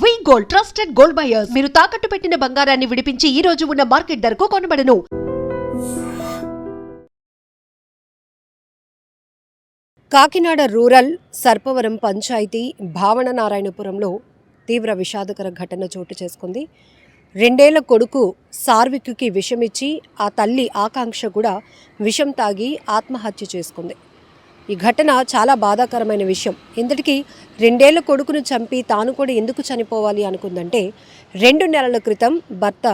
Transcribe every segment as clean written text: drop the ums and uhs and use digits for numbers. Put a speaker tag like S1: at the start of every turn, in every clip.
S1: వి gold trusted gold buyers మీరు తాకట్టు పెట్టిన బంగారాన్ని విడిపించి ఈ రోజు ఉన్న మార్కెట్ ధరకు కొనబడను. కాకినాడ రూరల్ సర్పవరం పంచాయతీ భావన నారాయణపురంలో తీవ్ర విషాదకర ఘటన చోటు చేసుకుంది. 2 ఏళ్ల కొడుకు సార్విక్కి విషమిచ్చి ఆ తల్లి ఆకాంక్ష కూడా విషం తాగి ఆత్మహత్య చేసుకుంది. ఈ ఘటన చాలా బాధాకరమైన విషయం. ఇంతటికీ 2 ఏళ్ల కొడుకును చంపి తాను కూడా ఎందుకు చనిపోవాలి అనుకుందంటే 2 నెలల క్రితం భర్త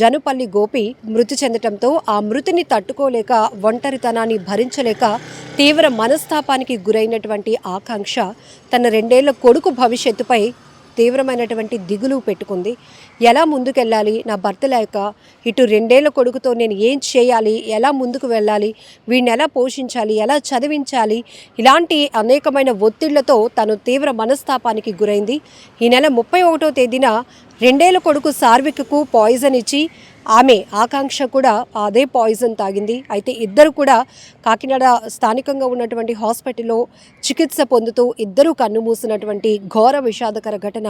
S1: జనుపల్లి గోపి మృతి చెందటంతో ఆ మృతిని తట్టుకోలేక ఒంటరితనాన్ని భరించలేక తీవ్ర మనస్తాపానికి గురైనటువంటి ఆకాంక్ష తన 2 ఏళ్ల కొడుకు భవిష్యత్తుపై తీవ్రమైనటువంటి దిగులు పెట్టుకుంది. ఎలా ముందుకెళ్ళాలి, నా భర్త లేక ఇటు 2 ఏళ్ల కొడుకుతో నేను ఏం చేయాలి, ఎలా ముందుకు వెళ్ళాలి, వీడిని ఎలా పోషించాలి, ఎలా చదివించాలి, ఇలాంటి అనేకమైన ఒత్తిళ్లతో తను తీవ్ర మనస్తాపానికి గురైంది. ఈ నెల 31వ తేదీన 2 ఏళ్ల కొడుకు సార్విక్కు పాయిజన్ ఇచ్చి ఆమె ఆకాంక్ష కూడా అదే పాయిజన్ తాగింది. అయితే ఇద్దరు కూడా కాకినాడ స్థానికంగా ఉన్నటువంటి హాస్పిటల్లో చికిత్స పొందుతూ ఇద్దరూ కన్నుమూసినటువంటి ఘోర విషాదకర ఘటన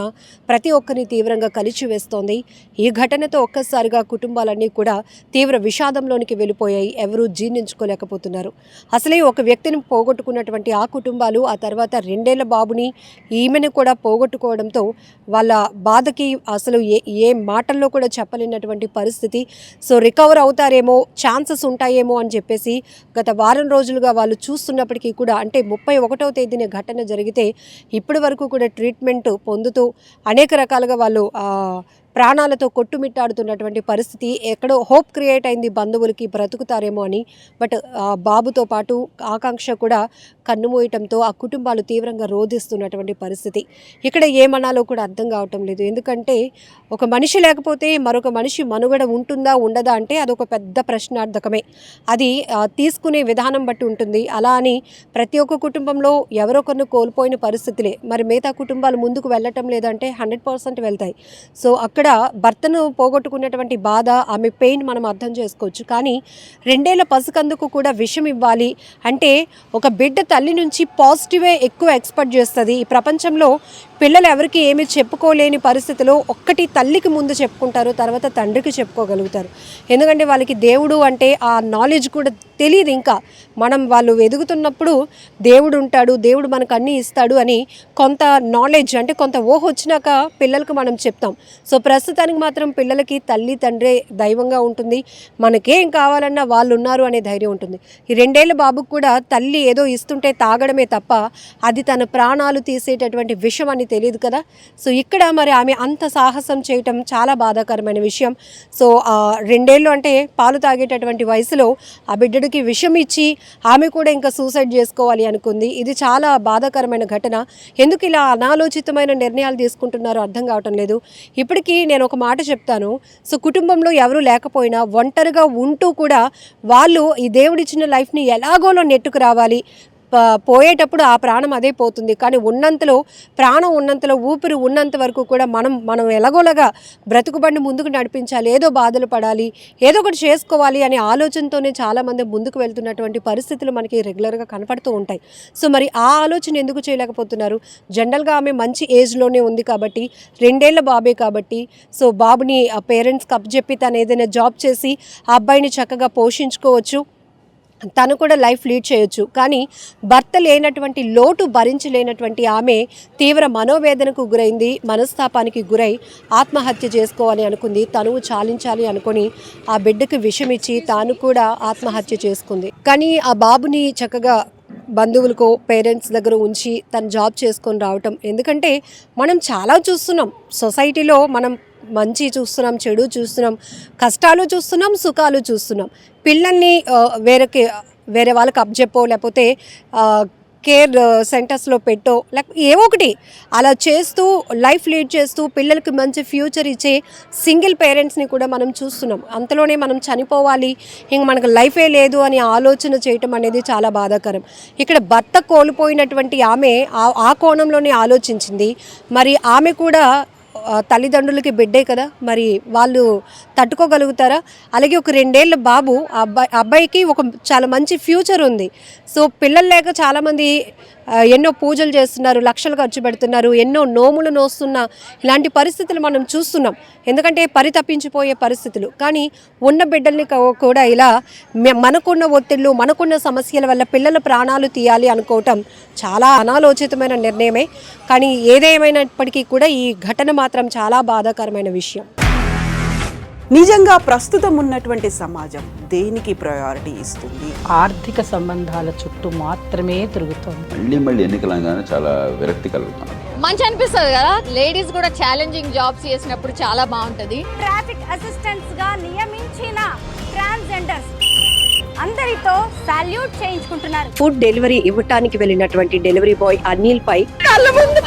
S1: ప్రతి ఒక్కరిని తీవ్రంగా కలిచివేస్తోంది. ఈ ఘటనతో ఒక్కసారిగా కుటుంబాలన్నీ కూడా తీవ్ర విషాదంలోనికి వెళ్ళిపోయాయి. ఎవరూ జీర్ణించుకోలేకపోతున్నారు. అసలే ఒక వ్యక్తిని పోగొట్టుకున్నటువంటి ఆ కుటుంబాలు ఆ తర్వాత 2 ఏళ్ల బాబుని ఈమెను కూడా పోగొట్టుకోవడంతో వాళ్ళ బాధకి అసలు ఏ మాటల్లో కూడా చెప్పలేనటువంటి పరిస్థితి. సో రికవర్ అవుతారేమో, ఛాన్సెస్ ఉంటాయేమో అని చెప్పేసి గత వారం రోజులుగా వాళ్ళు చూస్తున్నప్పటికీ కూడా, అంటే 31వ తేదీన ఘటన జరిగితే ఇప్పటి వరకు కూడా ట్రీట్మెంట్ పొందుతూ అనేక రకాలుగా వాళ్ళు ప్రాణాలతో కొట్టుమిట్టాడుతున్నటువంటి పరిస్థితి. ఎక్కడో హోప్ క్రియేట్ అయింది బంధువులకి, బ్రతుకుతారేమో అని. బట్ బాబుతో పాటు ఆకాంక్ష కూడా కన్నుమూయటంతో ఆ కుటుంబాలు తీవ్రంగా రోధిస్తున్నటువంటి పరిస్థితి. ఇక్కడ ఏమనాలో కూడా అర్థం కావటం లేదు. ఎందుకంటే ఒక మనిషి లేకపోతే మరొక మనిషి మనుగడ ఉంటుందా ఉండదా అంటే అదొక పెద్ద ప్రశ్నార్థకమే. అది తీసుకునే విధానం బట్టి ఉంటుంది. అలా అని ప్రతి ఒక్క కుటుంబంలో ఎవరొకరిని కోల్పోయిన పరిస్థితులే. మరి మిగతా కుటుంబాలు ముందుకు వెళ్ళటం లేదంటే 100% వెళ్తాయి. సో అక్కడ భర్తను పోగొట్టుకున్నటువంటి బాధ, ఆమె పెయిన్ మనం అర్థం చేసుకోవచ్చు. కానీ 2 ఏళ్ల పసికందుకు కూడా విషం ఇవ్వాలి అంటే ఒక బిడ్డ తల్లి నుంచి పాజిటివే ఎక్కువ ఎక్స్పెక్ట్ చేస్తుంది. ఈ ప్రపంచంలో పిల్లలు ఎవరికి ఏమి చెప్పుకోలేని పరిస్థితిలో ఒక్కటి తల్లికి ముందు చెప్పుకుంటారు, తర్వాత తండ్రికి చెప్పుకోగలుగుతారు. ఎందుకంటే వాళ్ళకి దేవుడు అంటే ఆ నాలెడ్జ్ కూడా తెలియదు. ఇంకా వాళ్ళు ఎదుగుతున్నప్పుడు దేవుడు ఉంటాడు, దేవుడు మనకు అన్నీ ఇస్తాడు అని కొంత నాలెడ్జ్ అంటే కొంత ఊహ వచ్చినాక పిల్లలకు మనం చెప్తాం. సో ప్రస్తుతానికి మాత్రం పిల్లలకి తల్లి తండ్రే దైవంగా ఉంటుంది. మనకేం కావాలన్నా వాళ్ళు ఉన్నారు అనే ధైర్యం ఉంటుంది. ఈ 2 ఏళ్ల బాబుకు కూడా తల్లి ఏదో ఇస్తుంటే తాగడమే తప్ప అది తన ప్రాణాలు తీసేటటువంటి విషయం అని తెలియదు కదా. సో ఇక్కడ మరి ఆమె అంత సాహసం చేయటం చాలా బాధాకరమైన విషయం. సో 2 ఏళ్ళు అంటే పాలు తాగేటటువంటి వయసులో ఆ బిడ్డడికి విషం ఇచ్చి ఆమె కూడా ఇంకా సూసైడ్ చేసుకోవాలి అనుకుంది. ఇది చాలా బాధాకరమైన ఘటన. ఎందుకు ఇలా అనాలోచితమైన నిర్ణయాలు తీసుకుంటున్నారో అర్థం కావటం లేదు. ఇప్పటికీ నేను ఒక మాట చెప్తాను. సో కుటుంబంలో ఎవరు లేకపోయినా ఒంటరిగా ఉంటూ కూడా వాళ్ళు ఈ దేవుడిచ్చిన లైఫ్ని ఎలాగోలో నెట్టుకు రావాలి. పోయేటప్పుడు ఆ ప్రాణం అదే పోతుంది. కానీ ఉన్నంతలో, ప్రాణం ఉన్నంతలో, ఊపిరి ఉన్నంత వరకు కూడా మనం ఎలాగోలాగా బ్రతుకుబండి ముందుకు నడిపించాలి, ఏదో బాధలు పడాలి, ఏదో ఒకటి చేసుకోవాలి అనే ఆలోచనతోనే చాలామంది ముందుకు వెళ్తున్నటువంటి పరిస్థితులు మనకి రెగ్యులర్గా కనపడుతూ ఉంటాయి. సో మరి ఆ ఆలోచన ఎందుకు చేయలేకపోతున్నారు? జనరల్గా ఆమె మంచి ఏజ్లోనే ఉంది కాబట్టి, 2 ఏళ్ల బాబే కాబట్టి, సో బాబుని ఆ పేరెంట్స్కి అప్పచెప్పి తను ఏదైనా జాబ్ చేసి ఆ అబ్బాయిని చక్కగా పోషించుకోవచ్చు, తను కూడా లైఫ్ లీడ్ చేయొచ్చు. కానీ భర్త లేనటువంటి లోటు భరించలేనటువంటి ఆమె తీవ్ర మనోవేదనకు గురైంది. మనస్తాపానికి గురై ఆత్మహత్య చేసుకోవాలి అనుకుంది. తనువు చాలించాలి అనుకొని ఆ బిడ్డకు విషమిచ్చి తాను కూడా ఆత్మహత్య చేసుకుంది. కానీ ఆ బాబుని చక్కగా బంధువులకో పేరెంట్స్ దగ్గర ఉంచి తను జాబ్ చేసుకొని రావటం. ఎందుకంటే మనం చాలా చూస్తున్నాం సొసైటీలో, మనం మంచి చూస్తున్నాం, చెడు చూస్తున్నాం, కష్టాలు చూస్తున్నాం, సుఖాలు చూస్తున్నాం. పిల్లల్ని వేరే వాళ్ళకి అప్పచెప్పో లేకపోతే కేర్ సెంటర్స్లో పెట్టో లేకపోతే ఏవో ఒకటి అలా చేస్తూ లైఫ్ లీడ్ చేస్తూ పిల్లలకి మంచి ఫ్యూచర్ ఇచ్చే సింగిల్ పేరెంట్స్ని కూడా మనం చూస్తున్నాం. అంతలోనే మనం చనిపోవాలి, ఇంక మనకు లైఫే లేదు అని ఆలోచన చేయటం అనేది చాలా బాధాకరం. ఇక్కడ భర్త కోల్పోయినటువంటి ఆమె ఆ కోణంలోనే ఆలోచించింది. మరి ఆమె కూడా తల్లిదండ్రులకి బిడ్డే కదా, మరి వాళ్ళు తట్టుకోగలుగుతారా? అలాగే ఒక 2 ఏళ్ల బాబు, అబ్బాయికి ఒక చాలా మంచి ఫ్యూచర్ ఉంది. సో పిల్లలు లేక చాలామంది ఎన్నో పూజలు చేస్తున్నారు, లక్షలు ఖర్చు పెడుతున్నారు, ఎన్నో నోములు నోస్తున్న ఇలాంటి పరిస్థితులు మనం చూస్తున్నాం. ఎందుకంటే పరితపించిపోయే పరిస్థితులు. కానీ ఉన్న బిడ్డల్ని కూడా ఇలా మనకున్న ఒత్తిళ్ళు, మనకున్న సమస్యల వల్ల పిల్లల ప్రాణాలు తీయాలి అనుకోవటం చాలా అనాలోచితమైన నిర్ణయమే. కానీ ఏదేమైనప్పటికీ కూడా ఈ ఘటన మాత్రం చాలా బాధాకరమైన విషయం.
S2: నిజంగా ప్రస్తుతం ఉన్నటువంటి సమాజం దేనికి ప్రయారిటీ ఇస్తుంది?
S3: ఆర్థిక సంబంధాల చుట్టూ మాత్రమే తిరుగుతుంది.
S4: మళ్ళీ ఎన్నికలంగానే చాలా విరక్తి కలుగుతాం.
S5: మంచి అనిపిస్తుంది కదా, లేడీస్ కూడా ఛాలెంజింగ్ జాబ్స్ చేసినప్పుడు చాలా బాగుంటది.
S6: ట్రాఫిక్ అసిస్టెంట్స్ గా నియమించిన ట్రాన్స్జెండర్స్ అందరితో సాల్యూట్ చేయించుకుంటున్నారు.
S1: ఫుడ్ డెలివరీ ఇవ్వటానికి వెళ్ళినటువంటి డెలివరీ బాయ్ అనిల్ పై కళ్ళ ముందు